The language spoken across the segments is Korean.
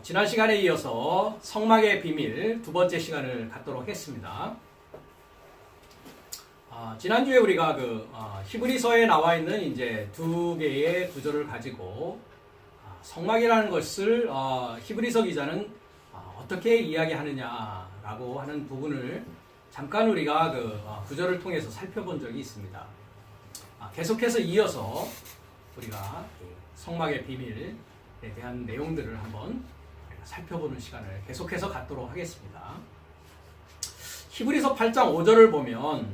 지난 시간에 이어서 성막의 비밀 두 번째 시간을 갖도록 했습니다. 지난주에 우리가 히브리서에 나와 있는 이제 두 개의 구절을 가지고 성막이라는 것을 히브리서 기자는 어떻게 이야기하느냐라고 하는 부분을 잠깐 우리가 구절을 통해서 살펴본 적이 있습니다. 계속해서 이어서 우리가 성막의 비밀에 대한 내용들을 한번 살펴보는 시간을 계속해서 갖도록 하겠습니다. 히브리서 8장 5절을 보면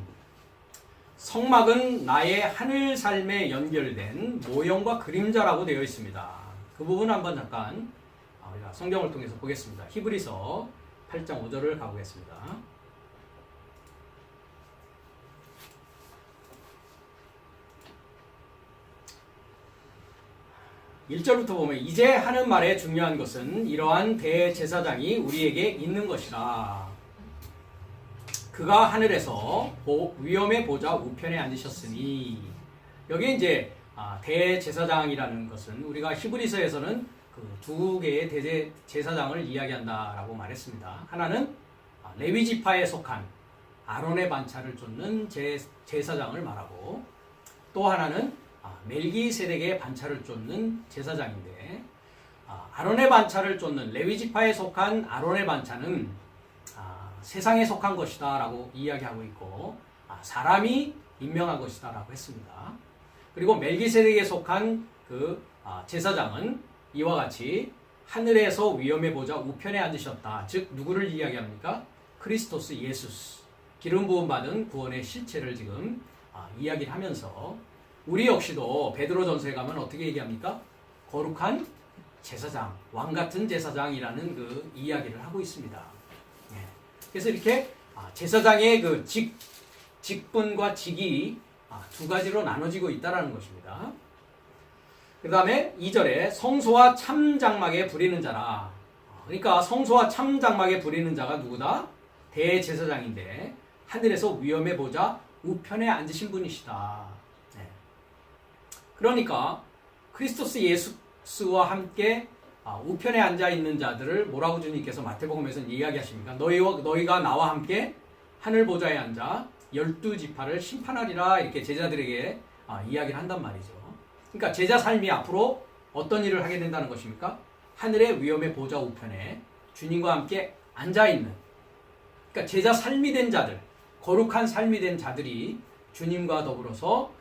성막은 나의 하늘 삶에 연결된 모형과 그림자라고 되어 있습니다. 그 부분 한번 잠깐 우리가 성경을 통해서 보겠습니다. 히브리서 8장 5절을 가보겠습니다. 1절부터 보면 이제 하는 말의 중요한 것은 이러한 대제사장이 우리에게 있는 것이라. 그가 하늘에서 위엄의 보좌 우편에 앉으셨으니, 여기 이제 대제사장이라는 것은 우리가 히브리서에서는 그 두 개의 대제사장을 이야기한다라고 말했습니다. 하나는 레위 지파에 속한 아론의 반차를 쫓는 제사장을 말하고, 또 하나는 멜기세덱의 반차를 쫓는 제사장인데, 아론의 반차를 쫓는 레위 지파에 속한 아론의 반차는 세상에 속한 것이다 라고 이야기하고 있고, 사람이 임명한 것이다 라고 했습니다. 그리고 멜기세덱에 속한 그 제사장은 이와 같이 하늘에서 위엄의 보좌 우편에 앉으셨다. 즉 누구를 이야기합니까? 크리스토스 예수스, 기름 부음 받은 구원의 실체를 지금 이야기를 하면서, 우리 역시도 베드로전서에 가면 어떻게 얘기합니까? 거룩한 제사장, 왕 같은 제사장이라는 그 이야기를 하고 있습니다. 그래서 이렇게 제사장의 그 직분과 직이 두 가지로 나눠지고 있다는 것입니다. 그 다음에 2절에 성소와 참장막에 부리는 자라. 그러니까 성소와 참장막에 부리는 자가 누구다? 대제사장인데 하늘에서 위엄의 보좌 우편에 앉으신 분이시다. 그러니까 크리스토스 예수와 함께 우편에 앉아 있는 자들을 뭐라고 주님께서 마태복음에서 이야기하십니까? 너희가 나와 함께 하늘 보좌에 앉아 12지파를 심판하리라, 이렇게 제자들에게 이야기를 한단 말이죠. 그러니까 제자 삶이 앞으로 어떤 일을 하게 된다는 것입니까? 하늘의 위엄의 보좌 우편에 주님과 함께 앉아 있는, 그러니까 제자 삶이 된 자들, 거룩한 삶이 된 자들이 주님과 더불어서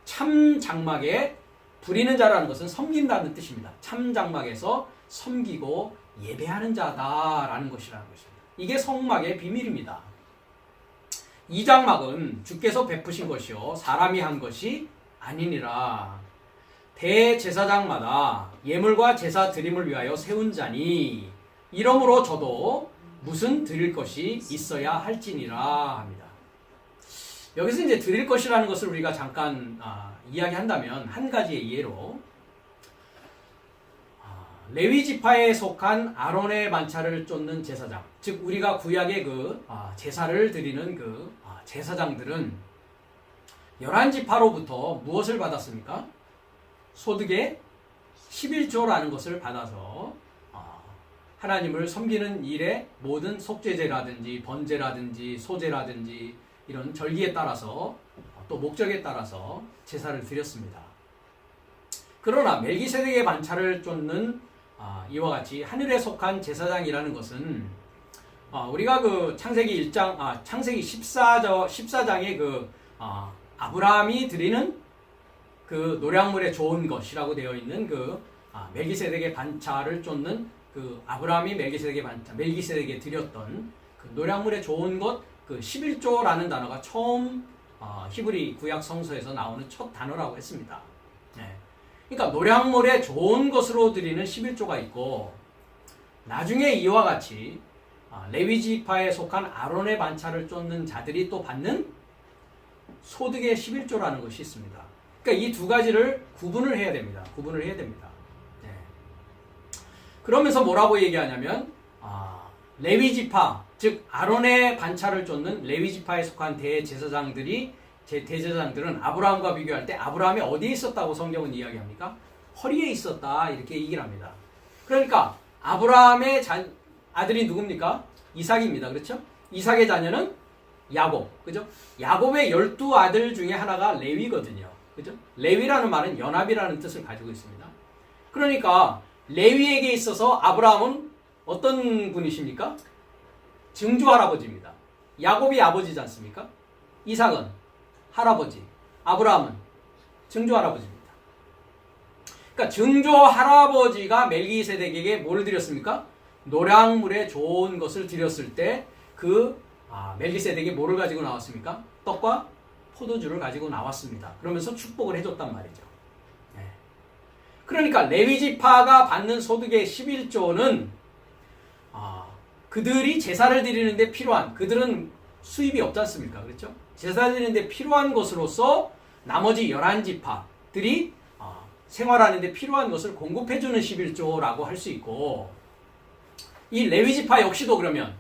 참 장막에 부리는 자라는 것은 섬긴다는 뜻입니다. 참 장막에서 섬기고 예배하는 자다라는 것이라는 것입니다. 이게 성막의 비밀입니다. 이 장막은 주께서 베푸신 것이요 사람이 한 것이 아니니라. 대제사장마다 예물과 제사 드림을 위하여 세운 자니 이러므로 저도 무슨 드릴 것이 있어야 할지니라 합니다. 여기서 이제 드릴 것이라는 것을 우리가 잠깐 이야기한다면, 한 가지의 예로 레위 지파에 속한 아론의 반차를 쫓는 제사장, 즉 우리가 구약의 제사를 드리는 제사장들은 11지파로부터 무엇을 받았습니까? 소득의 11조라는 것을 받아서 하나님을 섬기는 일에 모든 속죄제라든지 번제라든지 소제라든지 이런 절기에 따라서 또 목적에 따라서 제사를 드렸습니다. 그러나 멜기세덱의 반차를 쫓는 이와 같이 하늘에 속한 제사장이라는 것은 우리가 창세기 14장의 아브라함이 드리는 그 노량물에 좋은 것이라고 되어 있는 멜기세덱의 반차를 쫓는 아브라함이 멜기세덱에 드렸던 그 노량물에 좋은 것, 11조라는 단어가 처음 히브리 구약 성서에서 나오는 첫 단어라고 했습니다. 그러니까 노량물에 좋은 것으로 드리는 11조가 있고, 나중에 이와 같이 레위 지파에 속한 아론의 반차를 쫓는 자들이 또 받는 소득의 11조라는 것이 있습니다. 그러니까 이 두 가지를 구분을 해야 됩니다. 그러면서 뭐라고 얘기하냐면 레위 지파, 즉 아론의 반차를 쫓는 레위 지파에 속한 대제사장들은 아브라함과 비교할 때 아브라함이 어디에 있었다고 성경은 이야기합니까? 허리에 있었다, 이렇게 얘기를 합니다. 그러니까 아브라함의 아들이 누굽니까? 이삭입니다. 그렇죠? 이삭의 자녀는 야곱. 그죠? 야곱의 12아들 중에 하나가 레위거든요. 그죠? 레위라는 말은 연합이라는 뜻을 가지고 있습니다. 그러니까 레위에게 있어서 아브라함은 어떤 분이십니까? 증조 할아버지입니다. 야곱이 아버지지 않습니까? 이삭은 할아버지, 아브라함은 증조 할아버지입니다. 그러니까 증조 할아버지가 멜기세덱에게 뭘 드렸습니까? 노량물에 좋은 것을 드렸을 때 멜기세덱이 뭐를 가지고 나왔습니까? 떡과 포도주를 가지고 나왔습니다. 그러면서 축복을 해줬단 말이죠. 네. 그러니까 레위지파가 받는 소득의 11조는 그들이 제사를 드리는데 필요한, 그들은 수입이 없지 않습니까? 그렇죠? 제사 드리는데 필요한 것으로서 나머지 11지파들이 생활하는데 필요한 것을 공급해주는 11조라고 할 수 있고, 이 레위지파 역시도 그러면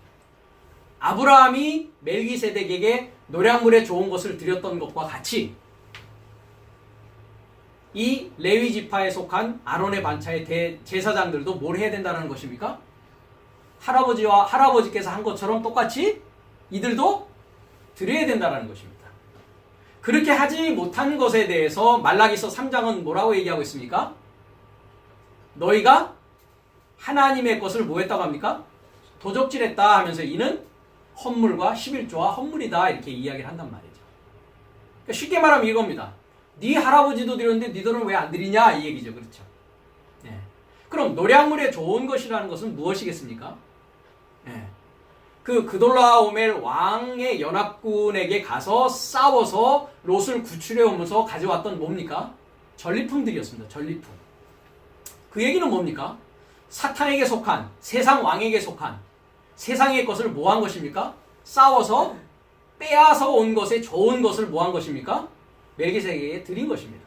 아브라함이 멜기세덱에게 노량물에 좋은 것을 드렸던 것과 같이 이 레위지파에 속한 아론의 반차의 대제사장들도 뭘 해야 된다는 것입니까? 할아버지께서 한 것처럼 똑같이 이들도 드려야 된다는 것입니다. 그렇게 하지 못한 것에 대해서 말라기서 3장은 뭐라고 얘기하고 있습니까? 너희가 하나님의 것을 뭐 했다고 합니까? 도적질했다 하면서 이는 헌물과 11조와 헌물이다 이렇게 이야기를 한단 말이죠. 그러니까 쉽게 말하면 이겁니다. 네 할아버지도 드렸는데 니들은 왜 안 드리냐 이 얘기죠. 그렇죠? 네. 그럼 노량물에 좋은 것이라는 것은 무엇이겠습니까? 네. 그돌라오멜 왕의 연합군에게 가서 싸워서 롯을 구출해 오면서 가져왔던 뭡니까? 전리품들이었습니다. 전리품. 그 얘기는 뭡니까? 사탄에게 속한, 세상 왕에게 속한 세상의 것을 뭐 한 것입니까? 싸워서 빼앗아 온 것에 좋은 것을 뭐 한 것입니까? 멜기세덱에게 드린 것입니다.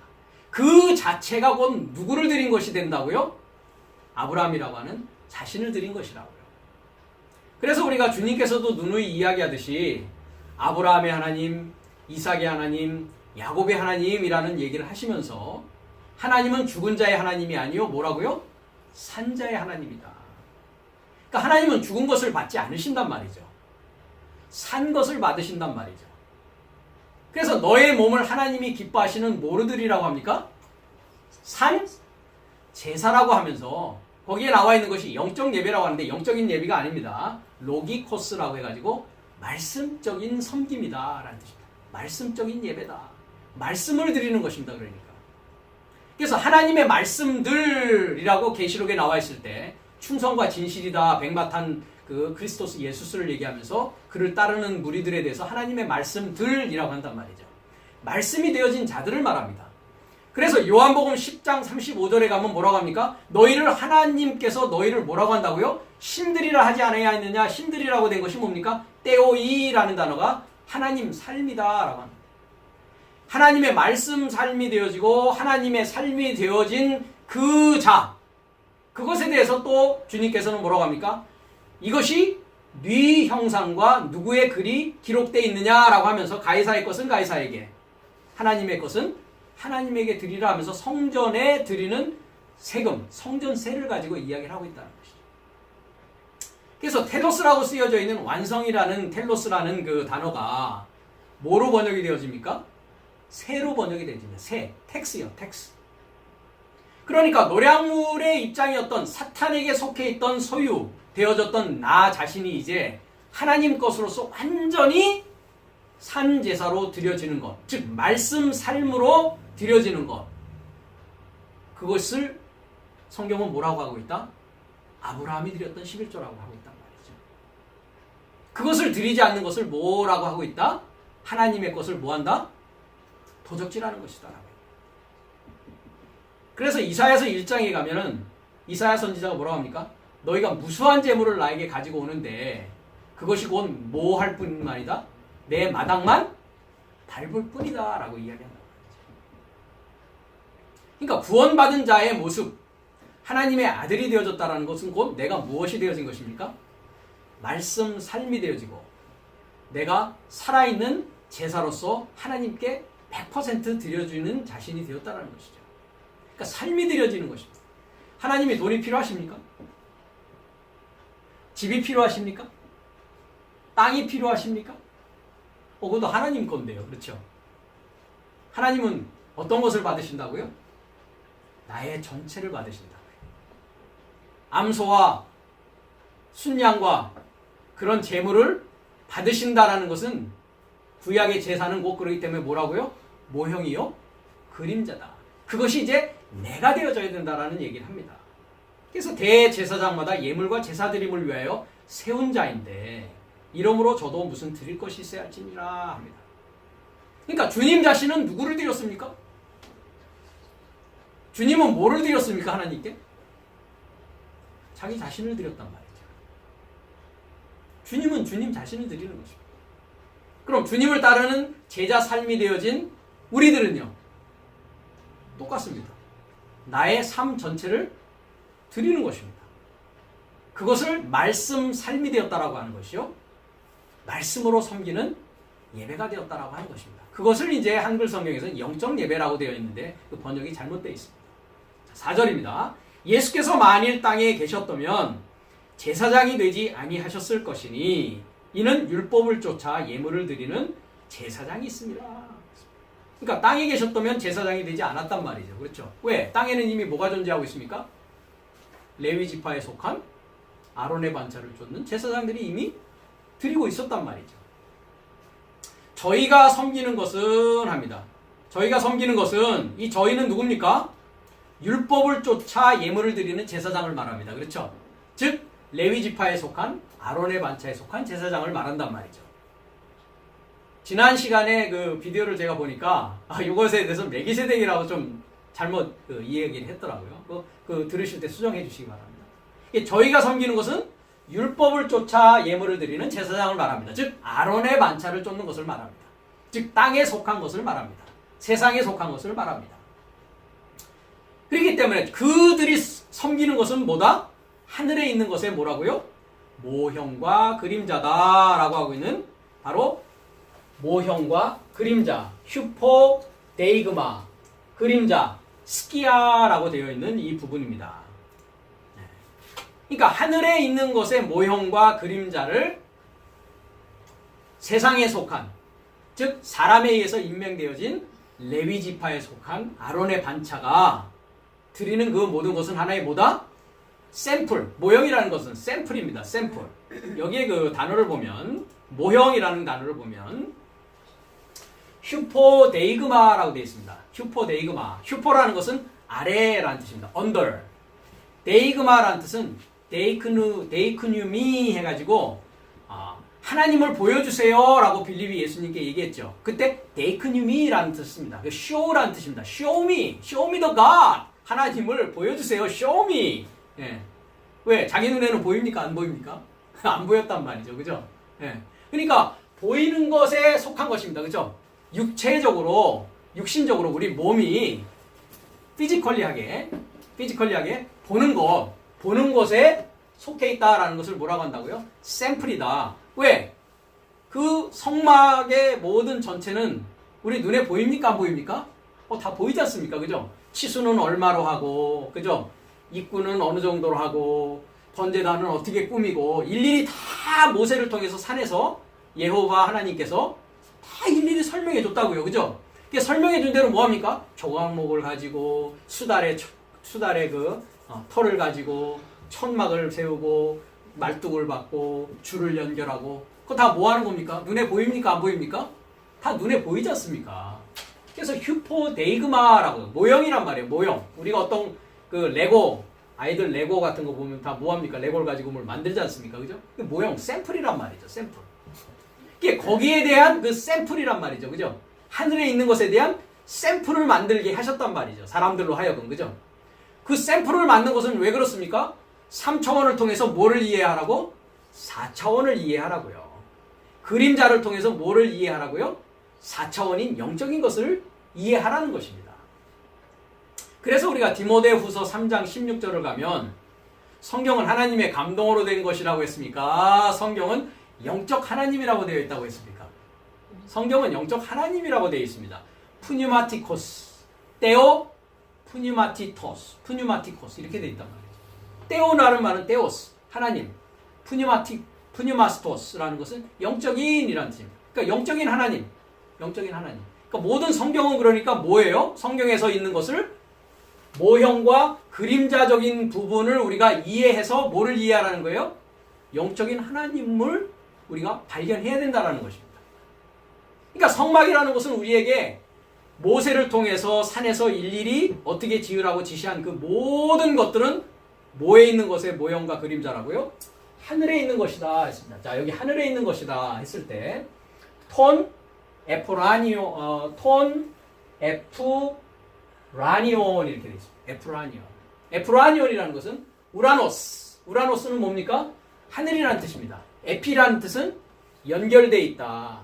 그 자체가 곧 누구를 드린 것이 된다고요? 아브라함이라고 하는 자신을 드린 것이라고요. 그래서 우리가 주님께서도 누누이 이야기하듯이 아브라함의 하나님, 이삭의 하나님, 야곱의 하나님이라는 얘기를 하시면서 하나님은 죽은 자의 하나님이 아니요 뭐라고요? 산 자의 하나님이다. 그러니까 하나님은 죽은 것을 받지 않으신단 말이죠. 산 것을 받으신단 말이죠. 그래서 너의 몸을 하나님이 기뻐하시는 뭐로 드리라고 합니까? 산 제사라고 하면서 거기에 나와 있는 것이 영적 예배라고 하는데 영적인 예배가 아닙니다. 로기코스라고 해가지고 말씀적인 섬김이다 라는 뜻입니다. 말씀적인 예배다. 말씀을 드리는 것입니다. 그러니까. 그래서 하나님의 말씀들이라고 계시록에 나와 있을 때 충성과 진실이다 백마탄 그리스도스 예수스를 얘기하면서 그를 따르는 무리들에 대해서 하나님의 말씀들이라고 한단 말이죠. 말씀이 되어진 자들을 말합니다. 그래서 요한복음 10장 35절에 가면 뭐라고 합니까? 너희를 하나님께서 너희를 뭐라고 한다고요? 신들이라 하지 않아야 했느냐? 신들이라고 된 것이 뭡니까? 떼오이라는 단어가 하나님 삶이다 라고 합니다. 하나님의 말씀 삶이 되어지고 하나님의 삶이 되어진 그 자, 그것에 대해서 또 주님께서는 뭐라고 합니까? 이것이 네 형상과 누구의 글이 기록되어 있느냐라고 하면서 가이사의 것은 가이사에게, 하나님의 것은 하나님에게 드리라 하면서 성전에 드리는 세금, 성전세를 가지고 이야기를 하고 있다는 것이죠. 그래서 텔로스라고 쓰여져 있는 완성이라는 텔로스라는 그 단어가 뭐로 번역이 되어집니까? 세로 번역이 되어집니다. 세, 텍스요, 텍스. 그러니까 노량물의 입장이었던 사탄에게 속해 있던 소유 되어졌던 나 자신이 이제 하나님 것으로서 완전히 산 제사로 드려지는 것, 즉 말씀 삶으로 드려지는 것, 그것을 성경은 뭐라고 하고 있다? 아브라함이 드렸던 11조라고 하고 있단 말이죠. 그것을 드리지 않는 것을 뭐라고 하고 있다? 하나님의 것을 뭐한다? 도적질하는 것이다. 그래서 이사야서 1장에 가면은 이사야 선지자가 뭐라고 합니까? 너희가 무수한 재물을 나에게 가지고 오는데 그것이 곧 뭐 할 뿐만이다? 내 마당만 밟을 뿐이다 라고 이야기한다. 그러니까 구원받은 자의 모습, 하나님의 아들이 되어졌다는 것은 곧 내가 무엇이 되어진 것입니까? 말씀 삶이 되어지고 내가 살아있는 제사로서 하나님께 100% 드려주는 자신이 되었다는 것이죠. 그러니까 삶이 드려지는 것입니다. 하나님이 돈이 필요하십니까? 집이 필요하십니까? 땅이 필요하십니까? 그것도 하나님 건데요. 그렇죠? 하나님은 어떤 것을 받으신다고요? 나의 전체를 받으신다고요. 암소와 순양과 그런 재물을 받으신다라는 것은 구약의 제사는 곧 그러기 때문에 뭐라고요? 모형이요? 그림자다. 그것이 이제 내가 되어져야 된다라는 얘기를 합니다. 그래서 대제사장마다 예물과 제사드림을 위하여 세운 자인데 이러므로 저도 무슨 드릴 것이 있어야 할지니라 합니다. 그러니까 주님 자신은 누구를 드렸습니까? 주님은 뭐를 드렸습니까? 하나님께? 자기 자신을 드렸단 말이죠. 주님은 주님 자신을 드리는 것입니다. 그럼 주님을 따르는 제자 삶이 되어진 우리들은요, 똑같습니다. 나의 삶 전체를 드리는 것입니다. 그것을 말씀 삶이 되었다라고 하는 것이요, 말씀으로 섬기는 예배가 되었다라고 하는 것입니다. 그것을 이제 한글 성경에서는 영적 예배라고 되어 있는데 그 번역이 잘못되어 있습니다. 4절입니다. 예수께서 만일 땅에 계셨다면 제사장이 되지 아니하셨을 것이니 이는 율법을 쫓아 예물을 드리는 제사장이 있습니다. 그러니까 땅에 계셨다면 제사장이 되지 않았단 말이죠. 그렇죠? 왜? 땅에는 이미 뭐가 존재하고 있습니까? 레위 지파에 속한 아론의 반차를 쫓는 제사장들이 이미 드리고 있었단 말이죠. 저희가 섬기는 것은 합니다. 저희가 섬기는 것은 이 저희는 누굽니까? 율법을 쫓아 예물을 드리는 제사장을 말합니다. 그렇죠? 즉 레위 지파에 속한 아론의 반차에 속한 제사장을 말한단 말이죠. 지난 시간에 그 비디오를 제가 보니까 이것에 대해서 멜기세덱이라고 좀 잘못 이야기를 했더라고요. 들으실 때 수정해 주시기 바랍니다. 저희가 섬기는 것은 율법을 쫓아 예물을 드리는 제사장을 말합니다. 즉 아론의 반차를 쫓는 것을 말합니다. 즉 땅에 속한 것을 말합니다. 세상에 속한 것을 말합니다. 그렇기 때문에 그들이 섬기는 것은 뭐다? 하늘에 있는 것에 뭐라고요? 모형과 그림자다라고 하고 있는 바로 모형과 그림자, 휴포 데이그마, 그림자, 스키아라고 되어 있는 이 부분입니다. 그러니까 하늘에 있는 것의 모형과 그림자를 세상에 속한, 즉 사람에 의해서 임명되어진 레위 지파에 속한 아론의 반차가 드리는 그 모든 것은 하나의 뭐다? 샘플. 모형이라는 것은 샘플입니다. 샘플. 여기에 그 단어를 보면, 모형이라는 단어를 보면 휴포데이그마라고 되어 있습니다. 휴포데이그마. 휴포라는 것은 아래라는 뜻입니다. under. 데이그마라는 뜻은 데이크뉴미 해가지고 하나님을 보여주세요 라고 빌립이 예수님께 얘기했죠. 그때 데이크뉴미라는 뜻입니다. show라는 뜻입니다. show me the God. 하나님을 보여주세요. show me. 예. 왜? 자기 눈에는 보입니까? 안 보입니까? 안 보였단 말이죠. 그죠? 예. 그러니까 보이는 것에 속한 것입니다. 그죠? 육체적으로, 육신적으로 우리 몸이 피지컬리하게 보는 것에 속해 있다라는 것을 뭐라고 한다고요? 샘플이다. 왜? 그 성막의 모든 전체는 우리 눈에 보입니까? 안 보입니까? 다 보이지 않습니까? 그죠? 치수는 얼마로 하고, 그죠? 입구는 어느 정도로 하고, 번제단은 어떻게 꾸미고, 일일이 다 모세를 통해서 산에서 예호바 하나님께서 다 일일이 설명해 줬다고요. 그죠? 설명해 준 대로 뭐합니까? 조각목을 가지고, 수달의 털을 가지고, 천막을 세우고, 말뚝을 받고, 줄을 연결하고, 그거 다 뭐 하는 겁니까? 눈에 보입니까? 안 보입니까? 다 눈에 보이지 않습니까? 그래서 휴포데이그마라고, 모형이란 말이에요. 모형. 우리가 어떤 아이들 레고 같은 거 보면 다 뭐합니까? 레고를 가지고 뭘 만들지 않습니까? 그죠? 모형, 샘플이란 말이죠. 샘플. 이게 거기에 대한 그 샘플이란 말이죠. 그죠? 하늘에 있는 것에 대한 샘플을 만들게 하셨단 말이죠. 사람들로 하여금. 그죠? 그 샘플을 만든 것은 왜 그렇습니까? 3차원을 통해서 뭐를 이해하라고? 4차원을 이해하라고요. 그림자를 통해서 뭐를 이해하라고요? 4차원인 영적인 것을 이해하라는 것입니다. 그래서 우리가 디모데후서 3장 16절을 가면 성경은 하나님의 감동으로 된 것이라고 했습니까? 성경은 영적 하나님이라고 되어 있다고 했습니까? 성경은 영적 하나님이라고 되어 있습니다. 푸뉴마티코스, 떼오, 푸뉴마티토스 이렇게 되어 있단 말이에요. 떼오라는 말은 떼오스, 하나님. 푸뉴마스토스라는 것은 영적인이라는 뜻입니다. 그러니까 영적인 하나님, 영적인 하나님. 그러니까 모든 성경은 그러니까 뭐예요? 성경에서 있는 것을 모형과 그림자적인 부분을 우리가 이해해서 뭐를 이해하라는 거예요? 영적인 하나님을 우리가 발견해야 된다는 것입니다. 그러니까 성막이라는 것은 우리에게 모세를 통해서 산에서 일일이 어떻게 지으라고 지시한 그 모든 것들은 뭐에 있는 것의 모형과 그림자라고요? 하늘에 있는 것이다 했습니다. 자, 여기 하늘에 있는 것이다 했을 때 톤 에프라니온 이렇게 되어 있습니다. 에프라니온이라는 것은 우라노스는 뭡니까? 하늘이라는 뜻입니다. 에피라는 뜻은 연결되어 있다.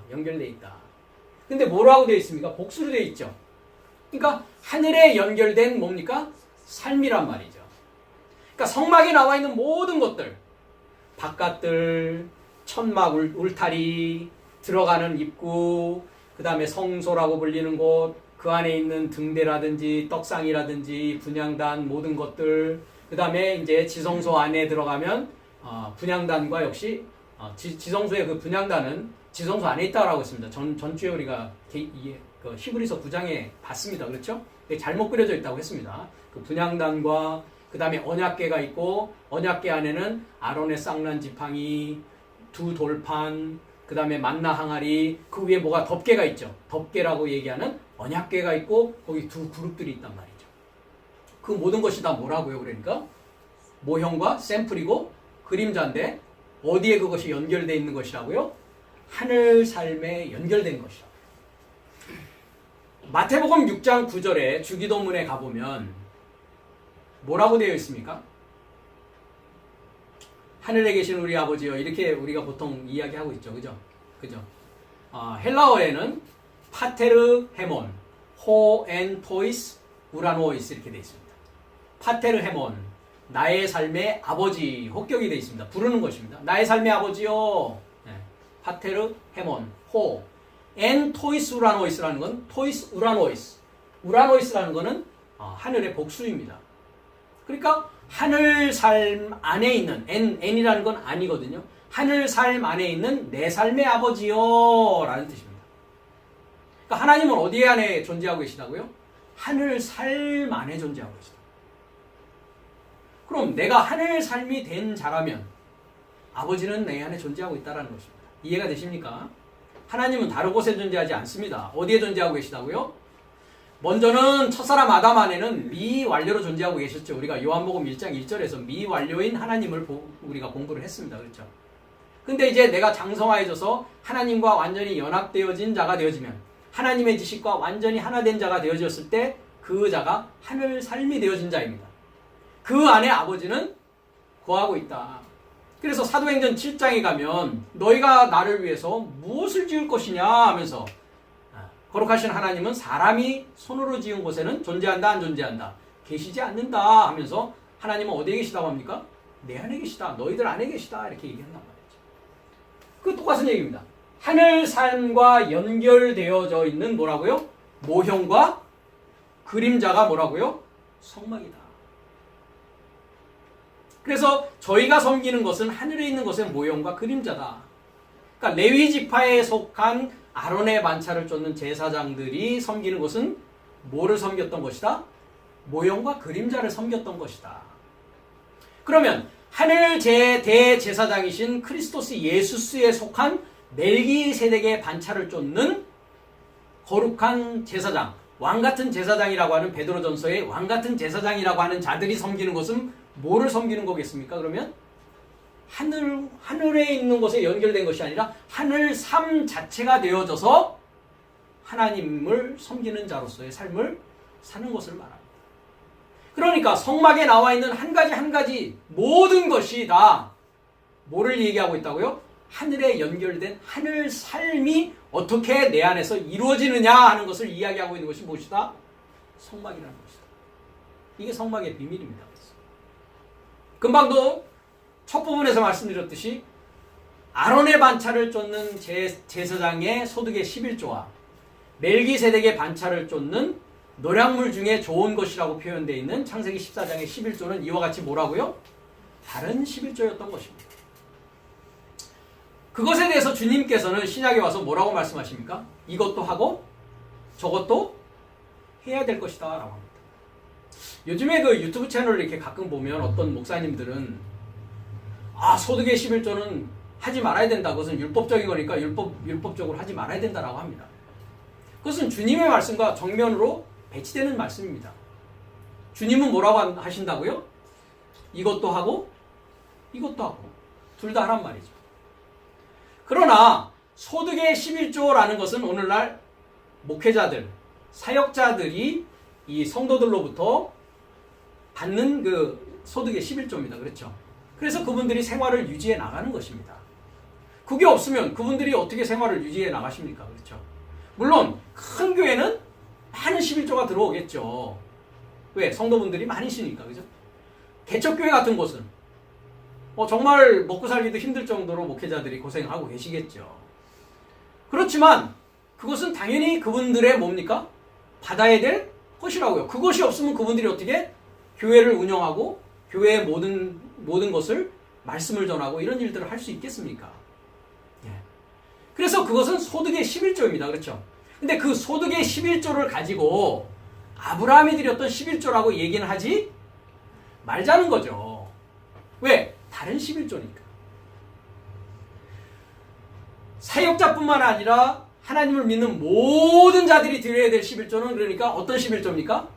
근데 뭐라고 되어 있습니까? 복수로 되어 있죠. 그러니까 하늘에 연결된 뭡니까? 삶이란 말이죠. 그러니까 성막에 나와 있는 모든 것들, 바깥들, 천막 울타리, 들어가는 입구, 그 다음에 성소라고 불리는 곳, 그 안에 있는 등대라든지 떡상이라든지 분향단 모든 것들, 그 다음에 이제 지성소 안에 들어가면 분향단과 역시 지성소의 그 분향단은 지성소 안에 있다고 했습니다. 전주에 우리가 그 히브리서 9장에 봤습니다. 그렇죠? 잘못 그려져 있다고 했습니다. 그 분향단과 그 다음에 언약궤가 있고 언약궤 안에는 아론의 쌍난 지팡이, 두 돌판, 그 다음에 만나 항아리, 그 위에 뭐가 덮개가 있죠. 덮개라고 얘기하는 언약궤가 있고 거기 두 그룹들이 있단 말이죠. 그 모든 것이 다 뭐라고요? 그러니까 모형과 샘플이고 그림자인데 어디에 그것이 연결되어 있는 것이라고요? 하늘 삶에 연결된 것이라고. 마태복음 6장 9절에 주기도문에 가보면 뭐라고 되어 있습니까? 하늘에 계신 우리 아버지여, 이렇게 우리가 보통 이야기하고 있죠. 그죠? 헬라어에는 파테르 헤몬, 호엔토이스, 우라노이스 이렇게 되어 있습니다. 파테르 헤몬, 나의 삶의 아버지, 혹격이 되어 있습니다. 부르는 것입니다. 나의 삶의 아버지요. 네. 파테르 헤몬, 호. 엔 토이스 우라노이스라는 건 토이스 우라노이스. 우라노이스라는 거는 하늘의 복수입니다. 그러니까 하늘 삶 안에 있는 N이라는 건 아니거든요. 하늘 삶 안에 있는 내 삶의 아버지요 라는 뜻입니다. 그러니까 하나님은 어디에 안에 존재하고 계시다고요? 하늘 삶 안에 존재하고 계시다. 그럼 내가 하늘 삶이 된 자라면 아버지는 내 안에 존재하고 있다는 것입니다. 이해가 되십니까? 하나님은 다른 곳에 존재하지 않습니다. 어디에 존재하고 계시다고요? 먼저는 첫사람 아담 안에는 미완료로 존재하고 계셨죠. 우리가 요한복음 1장 1절에서 미완료인 하나님을 우리가 공부를 했습니다. 그렇죠? 근데 이제 내가 장성하여져서 하나님과 완전히 연합되어진 자가 되어지면 하나님의 지식과 완전히 하나 된 자가 되어졌을 때 그 자가 하늘 삶이 되어진 자입니다. 그 안에 아버지는 거하고 있다. 그래서 사도행전 7장에 가면 너희가 나를 위해서 무엇을 지을 것이냐 하면서 거룩하신 하나님은 사람이 손으로 지은 곳에는 존재한다 안 존재한다? 계시지 않는다 하면서 하나님은 어디에 계시다고 합니까? 내 안에 계시다. 너희들 안에 계시다. 이렇게 얘기한단 말이죠. 그 똑같은 얘기입니다. 하늘 삶과 연결되어져 있는 뭐라고요? 모형과 그림자가 뭐라고요? 성막이다. 그래서 저희가 섬기는 것은 하늘에 있는 것의 모형과 그림자다. 그러니까 레위 지파에 속한 아론의 반차를 쫓는 제사장들이 섬기는 것은 뭐를 섬겼던 것이다? 모형과 그림자를 섬겼던 것이다. 그러면 하늘 대제사장이신 크리스토스 예수스에 속한 멜기세덱의 반차를 쫓는 거룩한 제사장, 왕같은 제사장이라고 하는 베드로전서의 왕같은 제사장이라고 하는 자들이 섬기는 것은 뭐를 섬기는 거겠습니까? 그러면 하늘에 있는 것에 연결된 것이 아니라 하늘 삶 자체가 되어져서 하나님을 섬기는 자로서의 삶을 사는 것을 말합니다. 그러니까 성막에 나와 있는 한 가지 모든 것이 다 뭐를 얘기하고 있다고요? 하늘에 연결된 하늘 삶이 어떻게 내 안에서 이루어지느냐 하는 것을 이야기하고 있는 것이 무엇이다? 성막이라는 것이다. 이게 성막의 비밀입니다. 금방도 첫 부분에서 말씀드렸듯이 아론의 반차를 쫓는 제사장의 소득의 11조와 멜기세덱의 반차를 쫓는 노량물 중에 좋은 것이라고 표현되어 있는 창세기 14장의 11조는 이와 같이 뭐라고요? 다른 11조였던 것입니다. 그것에 대해서 주님께서는 신약에 와서 뭐라고 말씀하십니까? 이것도 하고 저것도 해야 될 것이다 라고 합니다. 요즘에 그 유튜브 채널을 이렇게 가끔 보면 어떤 목사님들은 소득의 11조는 하지 말아야 된다. 그것은 율법적인 거니까 율법적으로 하지 말아야 된다라고 합니다. 그것은 주님의 말씀과 정면으로 배치되는 말씀입니다. 주님은 뭐라고 하신다고요? 이것도 하고 이것도 하고 둘 다 하란 말이죠. 그러나 소득의 11조라는 것은 오늘날 목회자들, 사역자들이 이 성도들로부터 받는 그 소득의 11조입니다. 그렇죠? 그래서 그분들이 생활을 유지해 나가는 것입니다. 그게 없으면 그분들이 어떻게 생활을 유지해 나가십니까? 그렇죠? 물론 큰 교회는 많은 11조가 들어오겠죠. 왜? 성도분들이 많으시니까. 그죠? 개척교회 같은 곳은 정말 먹고 살기도 힘들 정도로 목회자들이 고생하고 계시겠죠. 그렇지만 그것은 당연히 그분들의 뭡니까? 받아야 될 것이라고요. 그것이 없으면 그분들이 어떻게 교회를 운영하고 교회의 모든 것을 말씀을 전하고 이런 일들을 할 수 있겠습니까? 그래서 그것은 소득의 11조입니다. 그렇죠? 근데 그 소득의 11조를 가지고 아브라함이 드렸던 11조라고 얘기는 하지 말자는 거죠. 왜? 다른 11조니까. 사역자뿐만 아니라 하나님을 믿는 모든 자들이 드려야 될 11조는 그러니까 어떤 11조입니까?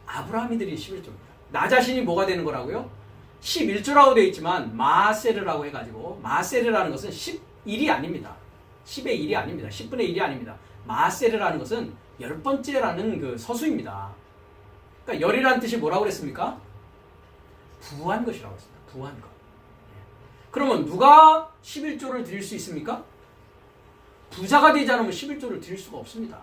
아브라함이 드린 11조입니다. 나 자신이 뭐가 되는 거라고요? 11조라고 되어 있지만 마세르라고 해가지고 마세르라는 것은 11이 아닙니다. 10의 1이 아닙니다. 10분의 1이 아닙니다. 마세르라는 것은 10번째라는 그 서수입니다. 그러니까 열이라는 뜻이 뭐라고 그랬습니까? 부한 것이라고 했습니다. 부한 것. 그러면 누가 11조를 드릴 수 있습니까? 부자가 되지 않으면 11조를 드릴 수가 없습니다.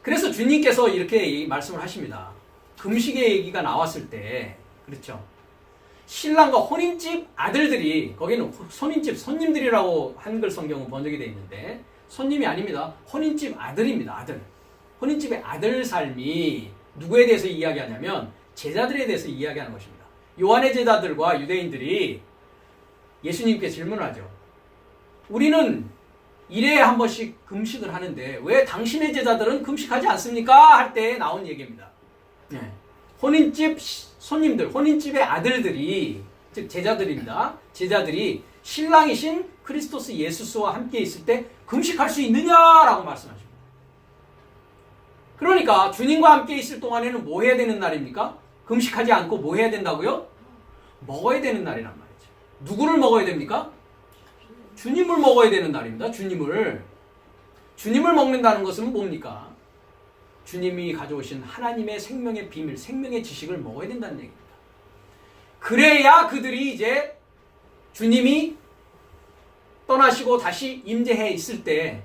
그래서 주님께서 이렇게 말씀을 하십니다. 금식의 얘기가 나왔을 때, 그렇죠? 신랑과 혼인집 아들들이, 거기는 혼인집 손님들이라고 한글 성경은 번역이 되어 있는데, 손님이 아닙니다. 혼인집 아들입니다. 아들. 혼인집의 아들 삶이 누구에 대해서 이야기하냐면 제자들에 대해서 이야기하는 것입니다. 요한의 제자들과 유대인들이 예수님께 질문을 하죠. 우리는 1회에 한 번씩 금식을 하는데 왜 당신의 제자들은 금식하지 않습니까? 할 때 나온 얘기입니다. 혼인집 손님들, 혼인집의 아들들이, 즉 제자들입니다. 제자들이 신랑이신 크리스토스 예수스와 함께 있을 때 금식할 수 있느냐라고 말씀하십니다. 그러니까 주님과 함께 있을 동안에는 뭐 해야 되는 날입니까? 금식하지 않고 뭐 해야 된다고요? 먹어야 되는 날이란 말이죠. 누구를 먹어야 됩니까? 주님을 먹어야 되는 날입니다. 주님을 먹는다는 것은 뭡니까? 주님이 가져오신 하나님의 생명의 비밀, 생명의 지식을 먹어야 된다는 얘기입니다. 그래야 그들이 이제 주님이 떠나시고 다시 임재해 있을 때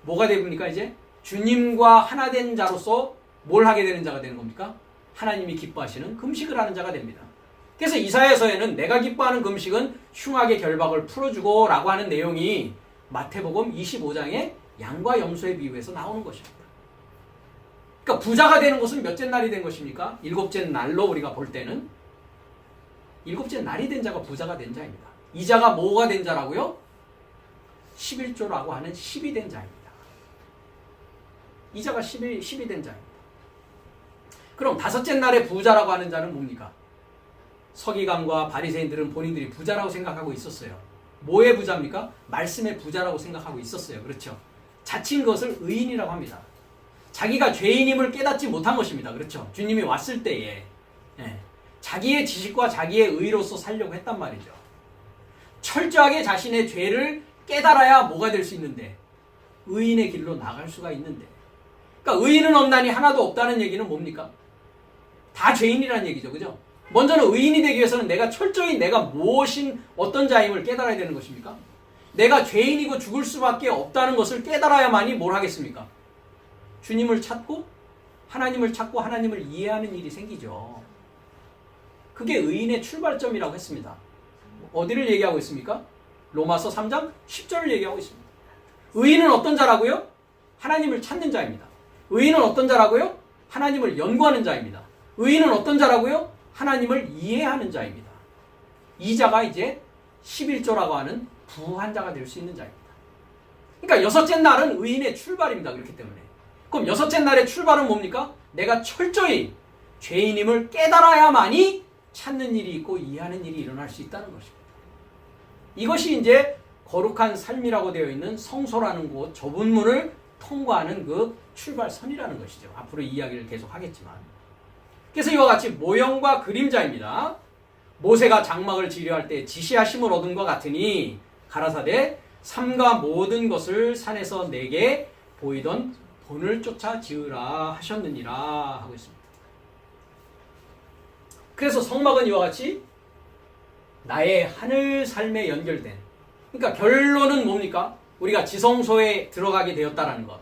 뭐가 됩니까? 이제 주님과 하나 된 자로서 뭘 하게 되는 자가 되는 겁니까? 하나님이 기뻐하시는 금식을 하는 자가 됩니다. 그래서 이사야서에는 내가 기뻐하는 금식은 흉악의 결박을 풀어주고 라고 하는 내용이 마태복음 25장의 양과 염소의 비유에서 나오는 것입니다. 그러니까 부자가 되는 것은 몇째 날이 된 것입니까? 7째 날로 우리가 볼 때는 7째 날이 된 자가 부자가 된 자입니다. 이 자가 뭐가 된 자라고요? 11조라고 하는 10이 된 자입니다. 이 자가 10이 된 자입니다. 그럼 5째 날에 부자라고 하는 자는 뭡니까? 서기관과 바리새인들은 본인들이 부자라고 생각하고 있었어요. 뭐의 부자입니까? 말씀의 부자라고 생각하고 있었어요. 그렇죠? 자칭 그것을 의인이라고 합니다. 자기가 죄인임을 깨닫지 못한 것입니다. 그렇죠? 주님이 왔을 때에 자기의 지식과 자기의 의로서 살려고 했단 말이죠. 철저하게 자신의 죄를 깨달아야 뭐가 될 수 있는데 의인의 길로 나갈 수가 있는데, 그러니까 의인은 없나니 하나도 없다는 얘기는 뭡니까? 다 죄인이라는 얘기죠. 그죠? 먼저는 의인이 되기 위해서는 내가 철저히 내가 무엇인 어떤 자임을 깨달아야 되는 것입니까? 내가 죄인이고 죽을 수밖에 없다는 것을 깨달아야만이 뭘 하겠습니까? 주님을 찾고 하나님을 찾고 하나님을 이해하는 일이 생기죠. 그게 의인의 출발점이라고 했습니다. 어디를 얘기하고 있습니까? 로마서 3장 10절을 얘기하고 있습니다. 의인은 어떤 자라고요? 하나님을 찾는 자입니다. 의인은 어떤 자라고요? 하나님을 연구하는 자입니다. 의인은 어떤 자라고요? 하나님을 이해하는 자입니다. 이 자가 이제 11조라고 하는 부한 자가 될 수 있는 자입니다. 그러니까 여섯째 날은 의인의 출발입니다. 그렇기 때문에. 그럼 여섯째 날의 출발은 뭡니까? 내가 철저히 죄인임을 깨달아야만이 찾는 일이 있고 이해하는 일이 일어날 수 있다는 것입니다. 이것이 이제 거룩한 삶이라고 되어 있는 성소라는 곳, 좁은 문을 통과하는 그 출발선이라는 것이죠. 앞으로 이야기를 계속 하겠지만. 그래서 이와 같이 모형과 그림자입니다. 모세가 장막을 지려할 때 지시하심을 얻은 것 같으니 가라사대 삼가 모든 것을 산에서 내게 보이던 본을 쫓아 지으라 하셨느니라 하고 있습니다. 그래서 성막은 이와 같이 나의 하늘 삶에 연결된, 그러니까 결론은 뭡니까? 우리가 지성소에 들어가게 되었다는 것,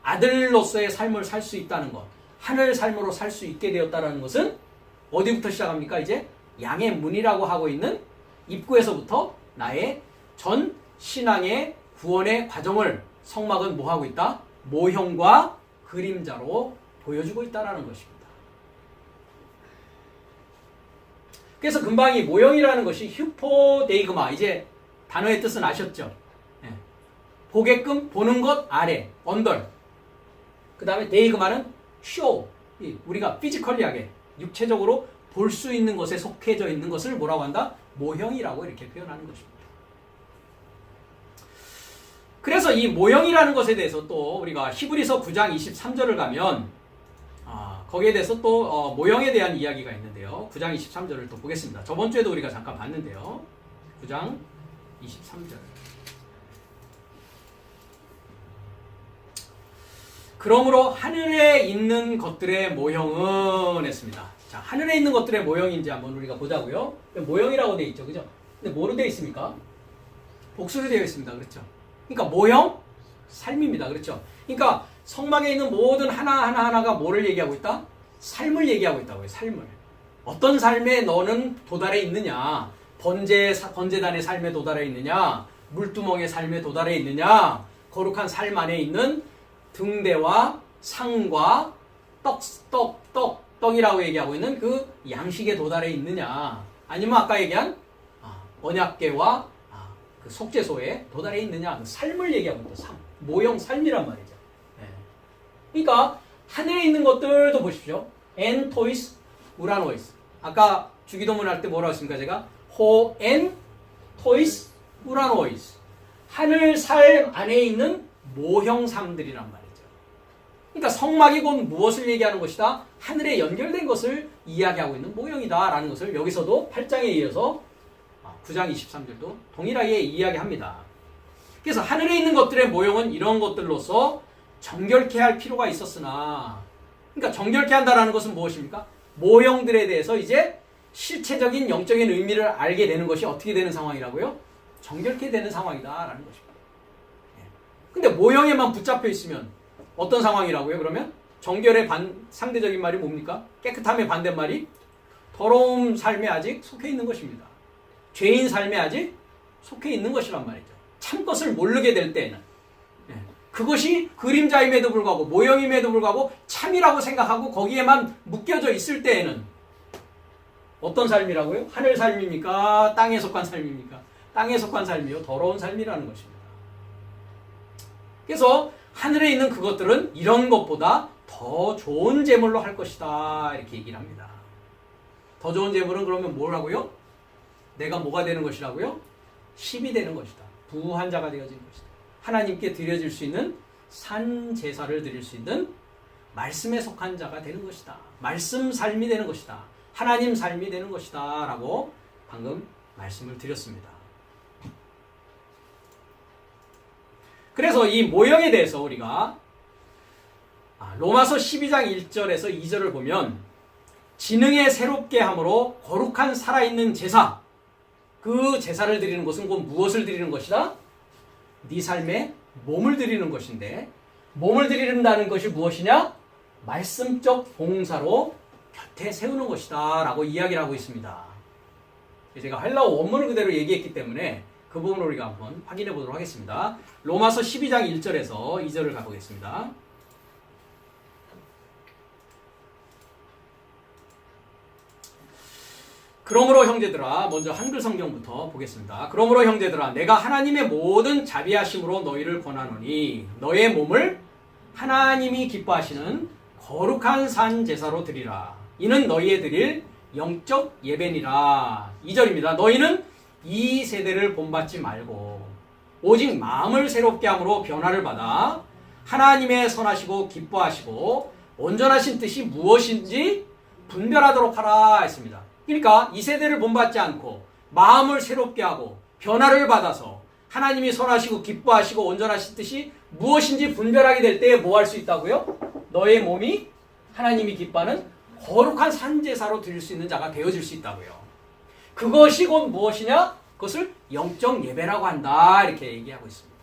아들로서의 삶을 살 수 있다는 것, 하늘 삶으로 살 수 있게 되었다는 것은 어디부터 시작합니까? 이제 양의 문이라고 하고 있는 입구에서부터 나의 전 신앙의 구원의 과정을 성막은 뭐 하고 있다? 모형과 그림자로 보여주고 있다는 것입니다. 그래서 금방 이 모형이라는 것이 휴포데이그마, 이제 단어의 뜻은 아셨죠? 예. 보게끔, 보는 것 아래, 언덜. 그 다음에 데이그마는 쇼, 우리가 피지컬리하게 육체적으로 볼 수 있는 것에 속해져 있는 것을 뭐라고 한다? 모형이라고 이렇게 표현하는 것입니다. 그래서 이 모형이라는 것에 대해서 또 우리가 히브리서 9장 23절을 가면 거기에 대해서 또 모형에 대한 이야기가 있는데요. 9장 23절을 또 보겠습니다. 저번 주에도 우리가 잠깐 봤는데요. 9장 23절. 그러므로 하늘에 있는 것들의 모형은 했습니다. 자, 하늘에 있는 것들의 모형인지 한번 우리가 보자고요. 모형이라고 되어 있죠. 그죠? 근데 뭐로 되어 있습니까? 복수로 되어 있습니다. 그렇죠? 그러니까 모형, 삶입니다. 그렇죠? 그러니까 성막에 있는 모든 하나하나가 뭐를 얘기하고 있다? 삶을 얘기하고 있다고요. 삶을. 어떤 삶에 너는 도달해 있느냐? 번제단의 삶에 도달해 있느냐? 물두멍의 삶에 도달해 있느냐? 거룩한 삶 안에 있는 등대와 상과 떡이라고 얘기하고 있는 그 양식에 도달해 있느냐? 아니면 아까 얘기한 언약궤와 그 속죄소에 도달해 있느냐? 그 삶을 얘기하고 있다. 삶. 모형 삶이란 말이죠. 네. 그러니까 하늘에 있는 것들도 보십시오. 엔 토이스 우라노이스. 아까 주기도문 할 때 뭐라고 했습니까? 제가 호엔 토이스 우라노이스. 하늘 삶 안에 있는 모형 삶들이란 말이죠. 그러니까 성막이 곧 무엇을 얘기하는 것이다? 하늘에 연결된 것을 이야기하고 있는 모형이다라는 것을 여기서도 8장에 이어서 9장 23절도 동일하게 이야기합니다. 그래서 하늘에 있는 것들의 모형은 이런 것들로서 정결케 할 필요가 있었으나, 그러니까 정결케 한다라는 것은 무엇입니까? 모형들에 대해서 이제 실체적인 영적인 의미를 알게 되는 것이 어떻게 되는 상황이라고요? 정결케 되는 상황이다라는 것입니다. 근데 모형에만 붙잡혀 있으면 어떤 상황이라고요? 그러면 정결의 상대적인 말이 뭡니까? 깨끗함의 반대말이 더러운 삶에 아직 속해 있는 것입니다. 죄인 삶에 아직 속해 있는 것이란 말이죠. 참 것을 모르게 될 때에는 그것이 그림자임에도 불구하고 모형임에도 불구하고 참이라고 생각하고 거기에만 묶여져 있을 때에는 어떤 삶이라고요? 하늘 삶입니까? 땅에 속한 삶입니까? 땅에 속한 삶이요. 더러운 삶이라는 것입니다. 그래서 하늘에 있는 그것들은 이런 것보다 더 좋은 제물로 할 것이다. 이렇게 얘기를 합니다. 더 좋은 제물은 그러면 뭐라고요? 내가 뭐가 되는 것이라고요? 10이 되는 것이다. 부한 자가 되어지는 것이다. 하나님께 드려질 수 있는 산 제사를 드릴 수 있는 말씀에 속한 자가 되는 것이다. 말씀 삶이 되는 것이다. 하나님 삶이 되는 것이다. 라고 방금 말씀을 드렸습니다. 그래서 이 모형에 대해서 우리가 로마서 12장 1절에서 2절을 보면 지능에 새롭게 함으로 거룩한 살아있는 제사, 그 제사를 드리는 것은 곧 무엇을 드리는 것이다? 네 삶에 몸을 드리는 것인데, 몸을 드린다는 것이 무엇이냐? 말씀적 봉사로 곁에 세우는 것이다 라고 이야기를 하고 있습니다. 제가 헬라어 원문을 그대로 얘기했기 때문에 그 부분을 우리가 한번 확인해 보도록 하겠습니다. 로마서 12장 1절에서 2절을 가보겠습니다. 그러므로 형제들아, 먼저 한글 성경부터 보겠습니다. 그러므로 형제들아, 내가 하나님의 모든 자비하심으로 너희를 권하노니 너의 몸을 하나님이 기뻐하시는 거룩한 산 제사로 드리라. 이는 너희의 드릴 영적 예배니라. 2절입니다. 너희는 이 세대를 본받지 말고 오직 마음을 새롭게 함으로 변화를 받아 하나님의 선하시고 기뻐하시고 온전하신 뜻이 무엇인지 분별하도록 하라 했습니다. 그러니까 이 세대를 본받지 않고 마음을 새롭게 하고 변화를 받아서 하나님이 선하시고 기뻐하시고 온전하신 뜻이 무엇인지 분별하게 될 때에 뭐 할 수 있다고요? 너의 몸이 하나님이 기뻐하는 거룩한 산제사로 드릴 수 있는 자가 되어질 수 있다고요. 그것이 곧 무엇이냐? 그것을 영적 예배라고 한다. 이렇게 얘기하고 있습니다.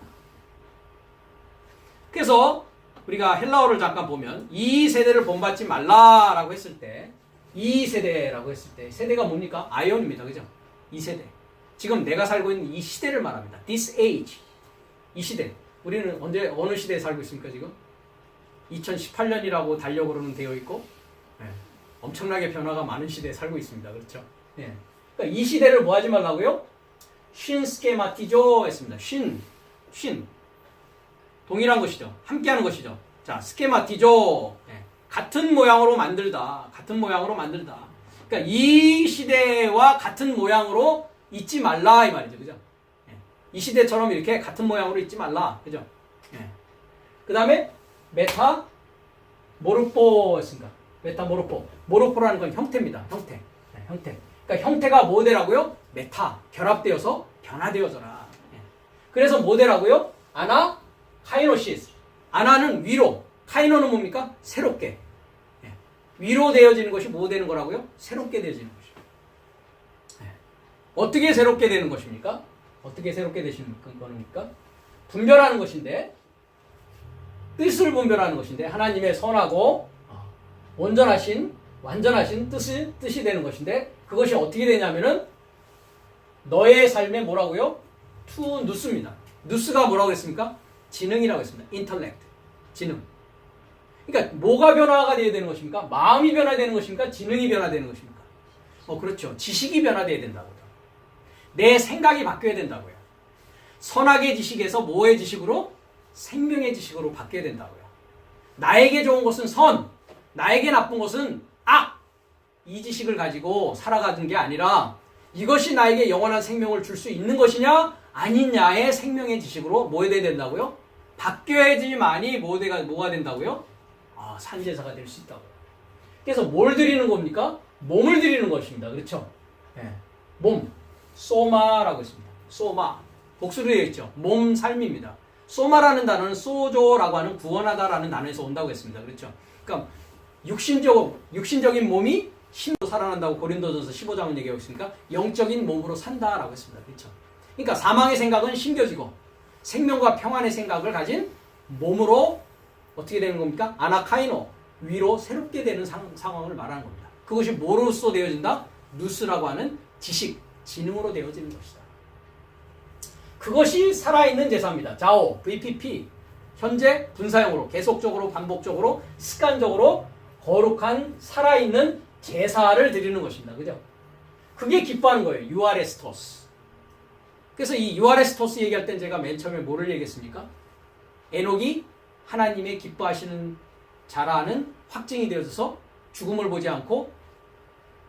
그래서 우리가 헬라어를 잠깐 보면 이 세대를 본받지 말라라고 했을 때 이 세대라고 했을 때 세대가 뭡니까? 아이온입니다. 그죠? 이 세대. 지금 내가 살고 있는 이 시대를 말합니다. This age. 이 시대. 우리는 어느 시대에 살고 있습니까, 지금? 2018년이라고 달력으로는 되어 있고, 네. 엄청나게 변화가 많은 시대에 살고 있습니다. 그렇죠? 네. 그러니까 이 시대를 뭐 하지 말라고요? 신스케마티조 했습니다. 신. 동일한 것이죠. 함께하는 것이죠. 자, 스케마티조. 네. 같은 모양으로 만들다. 그러니까 이 시대와 같은 모양으로 있지 말라 이 말이죠. 그죠? 네. 이 시대처럼 이렇게 같은 모양으로 있지 말라. 그죠? 네. 그 다음에 메타 모르포였습니다. 메타 모르포. 모르포라는 건 형태입니다. 형태. 네, 형태. 그러니까 형태가 뭐 되라고요? 메타. 결합되어서 변화되어져라. 네. 그래서 뭐 되라고요? 아나 카이노시스. 아나는 위로. 카이노는 뭡니까? 새롭게. 네. 위로 되어지는 것이 뭐 되는 거라고요? 새롭게 되어지는 것이죠. 네. 어떻게 새롭게 되는 것입니까? 어떻게 새롭게 되시는 겁니까? 분별하는 것인데, 뜻을 분별하는 것인데, 하나님의 선하고 온전하신 완전하신 뜻이 되는 것인데, 그것이 어떻게 되냐면은 너의 삶에 뭐라고요? 투 누스입니다. 누스가 뭐라고 했습니까? 지능이라고 했습니다. 인텔렉트. 지능. 그러니까 뭐가 변화가 되어야 되는 것입니까? 마음이 변화되는 것입니까? 지능이 변화되는 것입니까? 그렇죠. 지식이 변화되어야 된다고요. 내 생각이 바뀌어야 된다고요. 선악의 지식에서 뭐의 지식으로? 생명의 지식으로 바뀌어야 된다고요. 나에게 좋은 것은 선, 나에게 나쁜 것은 악. 이 지식을 가지고 살아가는 게 아니라 이것이 나에게 영원한 생명을 줄 수 있는 것이냐 아니냐의 생명의 지식으로 뭐 해야 된다고요? 바뀌어야지만이 뭐가 된다고요? 산제사가 될 수 있다고요. 그래서 뭘 드리는 겁니까? 몸을 드리는 것입니다. 그렇죠? 네. 몸, 소마라고 했습니다. 소마, 복수로 되어 있죠. 몸, 삶입니다. 소마라는 단어는 소조라고 하는 구원하다라는 단어에서 온다고 했습니다. 그렇죠? 그러니까 육신적인 몸이 힘으로 살아난다고 고린도전서 15장은 얘기하고 있으니까 영적인 몸으로 산다라고 했습니다. 그렇죠? 그러니까 사망의 생각은 심겨지고 생명과 평안의 생각을 가진 몸으로 어떻게 되는 겁니까? 아나카이노, 위로 새롭게 되는 상황을 말하는 겁니다. 그것이 뭐로써 되어진다? 누스라고 하는 지식, 지능으로 되어지는 것이다. 그것이 살아있는 제사입니다. 자오, VPP, 현재 분사형으로 계속적으로 반복적으로 습관적으로 거룩한 살아있는 제사를 드리는 것입니다. 그죠? 그게 기뻐하는 거예요. 유아레스토스. 그래서 이 유아레스토스 얘기할 땐 제가 맨 처음에 뭐를 얘기했습니까? 에녹이 하나님의 기뻐하시는 자라는 확증이 되어져서 죽음을 보지 않고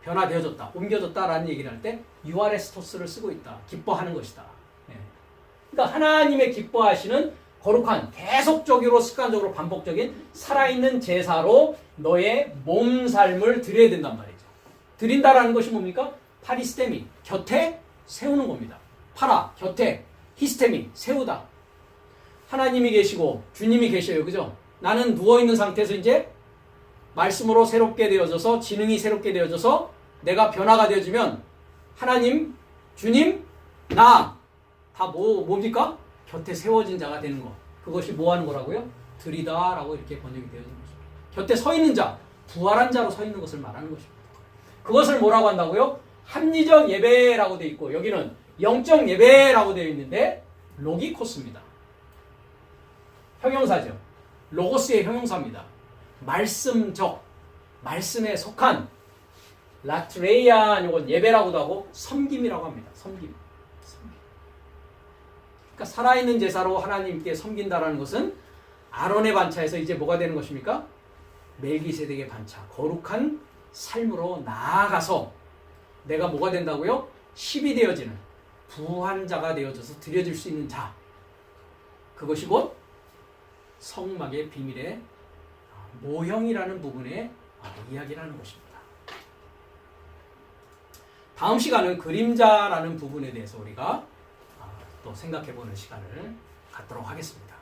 변화되어졌다, 옮겨졌다라는 얘기를 할 때 유아레스토스를 쓰고 있다. 기뻐하는 것이다. 그러니까 하나님의 기뻐하시는 거룩한 계속적으로 습관적으로 반복적인 살아있는 제사로 너의 몸 삶을 드려야 된단 말이죠. 드린다라는 것이 뭡니까? 파리스테미, 곁에 세우는 겁니다. 파라, 곁에, 히스테미, 세우다. 하나님이 계시고 주님이 계셔요. 그죠? 나는 누워있는 상태에서 이제 말씀으로 새롭게 되어져서 지능이 새롭게 되어져서 내가 변화가 되어지면 하나님, 주님, 나 다 뭡니까? 곁에 세워진 자가 되는 것. 그것이 뭐 하는 거라고요? 드리다라고 이렇게 번역이 되어지는 것입니다. 곁에 서 있는 자, 부활한 자로 서 있는 것을 말하는 것입니다. 그것을 뭐라고 한다고요? 합리적 예배라고 되어 있고 여기는 영적 예배라고 되어 있는데 로기코스입니다. 형용사죠. 로고스의 형용사입니다. 말씀적, 말씀에 속한 라트레이아, 이건 예배라고도 하고 섬김이라고 합니다. 섬김. 그러니까 살아있는 제사로 하나님께 섬긴다라는 것은 아론의 반차에서 이제 뭐가 되는 것입니까? 멜기세덱의 반차, 거룩한 삶으로 나아가서 내가 뭐가 된다고요? 10이 되어지는 부한자가 되어져서 드려질 수 있는 자, 그것이 곧 성막의 비밀의 모형이라는 부분의 이야기라는 것입니다. 다음 시간은 그림자라는 부분에 대해서 우리가 또 생각해보는 시간을 갖도록 하겠습니다.